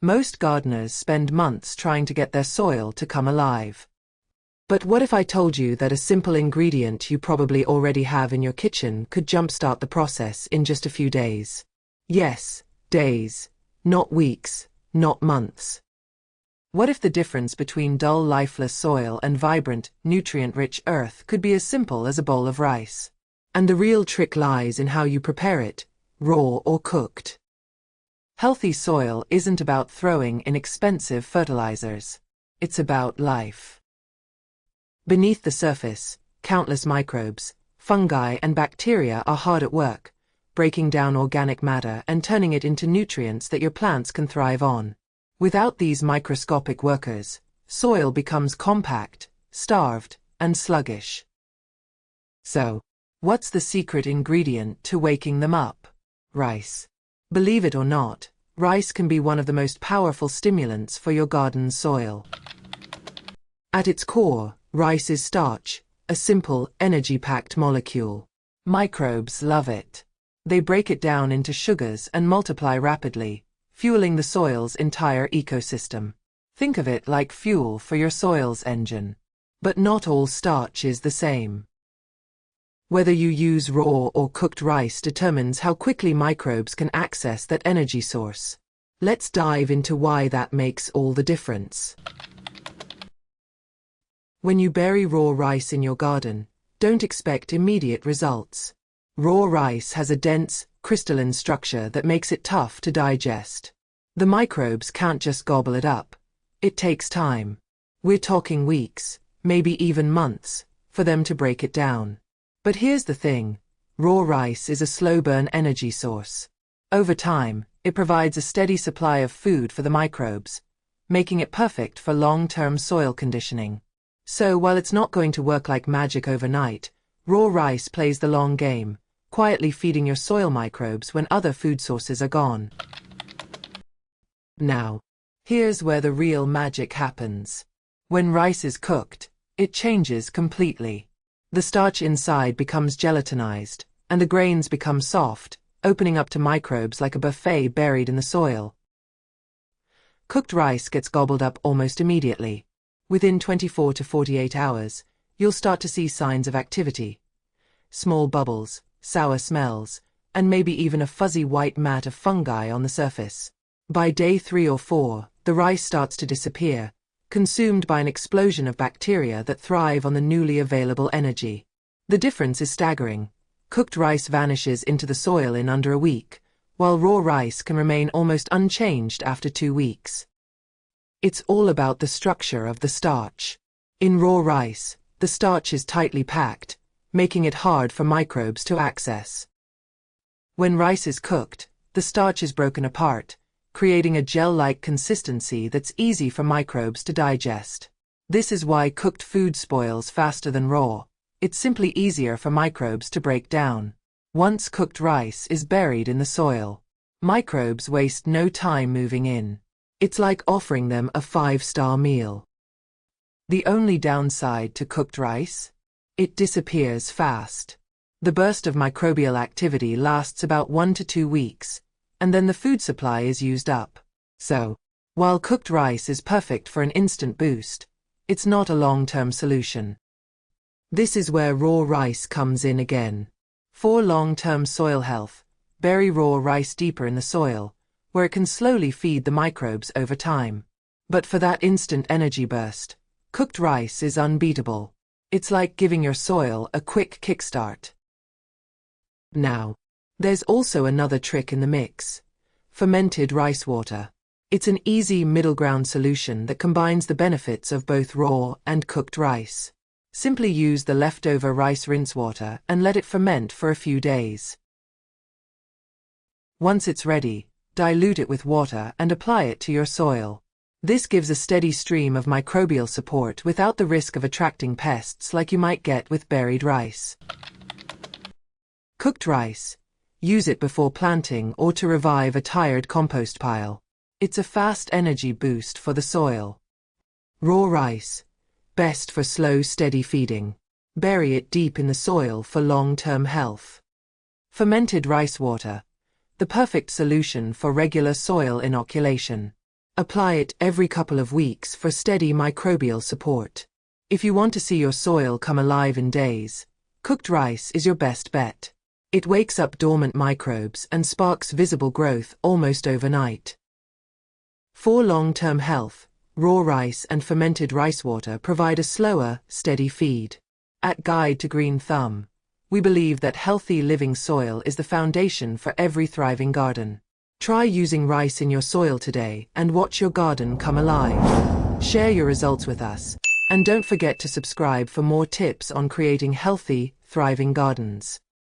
Most gardeners spend months trying to get their soil to come alive. But what if I told you that a simple ingredient you probably already have in your kitchen could jumpstart the process in just a few days? Yes, days, not weeks, not months. What if the difference between dull, lifeless soil and vibrant, nutrient-rich earth could be as simple as a bowl of rice? And the real trick lies in how you prepare it, raw or cooked. Healthy soil isn't about throwing in expensive fertilizers. It's about life. Beneath the surface, countless microbes, fungi and bacteria are hard at work, breaking down organic matter and turning it into nutrients that your plants can thrive on. Without these microscopic workers, soil becomes compact, starved, and sluggish. So, what's the secret ingredient to waking them up? Rice. Believe it or not, rice can be one of the most powerful stimulants for your garden's soil. At its core, rice is starch, a simple, energy-packed molecule. Microbes love it. They break it down into sugars and multiply rapidly, fueling the soil's entire ecosystem. Think of it like fuel for your soil's engine. But not all starch is the same. Whether you use raw or cooked rice determines how quickly microbes can access that energy source. Let's dive into why that makes all the difference. When you bury raw rice in your garden, don't expect immediate results. Raw rice has a dense, crystalline structure that makes it tough to digest. The microbes can't just gobble it up. It takes time. We're talking weeks, maybe even months, for them to break it down. But here's the thing, raw rice is a slow-burn energy source. Over time, it provides a steady supply of food for the microbes, making it perfect for long-term soil conditioning. So while it's not going to work like magic overnight, raw rice plays the long game, quietly feeding your soil microbes when other food sources are gone. Now, here's where the real magic happens. When rice is cooked, it changes completely. The starch inside becomes gelatinized, and the grains become soft, opening up to microbes like a buffet buried in the soil. Cooked rice gets gobbled up almost immediately. Within 24 to 48 hours, you'll start to see signs of activity. Small bubbles, sour smells, and maybe even a fuzzy white mat of fungi on the surface. By day 3 or 4, the rice starts to disappear, consumed by an explosion of bacteria that thrive on the newly available energy. The difference is staggering. Cooked rice vanishes into the soil in under a week, while raw rice can remain almost unchanged after 2 weeks. It's all about the structure of the starch. In raw rice, the starch is tightly packed, making it hard for microbes to access. When rice is cooked, the starch is broken apart, creating a gel-like consistency that's easy for microbes to digest. This is why cooked food spoils faster than raw. It's simply easier for microbes to break down. Once cooked rice is buried in the soil, microbes waste no time moving in. It's like offering them a 5-star meal. The only downside to cooked rice? It disappears fast. The burst of microbial activity lasts about 1 to 2 weeks, and then the food supply is used up. So, while cooked rice is perfect for an instant boost, it's not a long-term solution. This is where raw rice comes in again. For long-term soil health, bury raw rice deeper in the soil, where it can slowly feed the microbes over time. But for that instant energy burst, cooked rice is unbeatable. It's like giving your soil a quick kickstart. Now, there's also another trick in the mix. Fermented rice water. It's an easy middle ground solution that combines the benefits of both raw and cooked rice. Simply use the leftover rice rinse water and let it ferment for a few days. Once it's ready, dilute it with water and apply it to your soil. This gives a steady stream of microbial support without the risk of attracting pests like you might get with buried rice. Cooked rice. Use it before planting or to revive a tired compost pile. It's a fast energy boost for the soil. Raw rice. Best for slow, steady feeding. Bury it deep in the soil for long-term health. Fermented rice water. The perfect solution for regular soil inoculation. Apply it every couple of weeks for steady microbial support. If you want to see your soil come alive in days, cooked rice is your best bet. It wakes up dormant microbes and sparks visible growth almost overnight. For long-term health, raw rice and fermented rice water provide a slower, steady feed. At Guide to Green Thumb, we believe that healthy living soil is the foundation for every thriving garden. Try using rice in your soil today and watch your garden come alive. Share your results with us, and don't forget to subscribe for more tips on creating healthy, thriving gardens.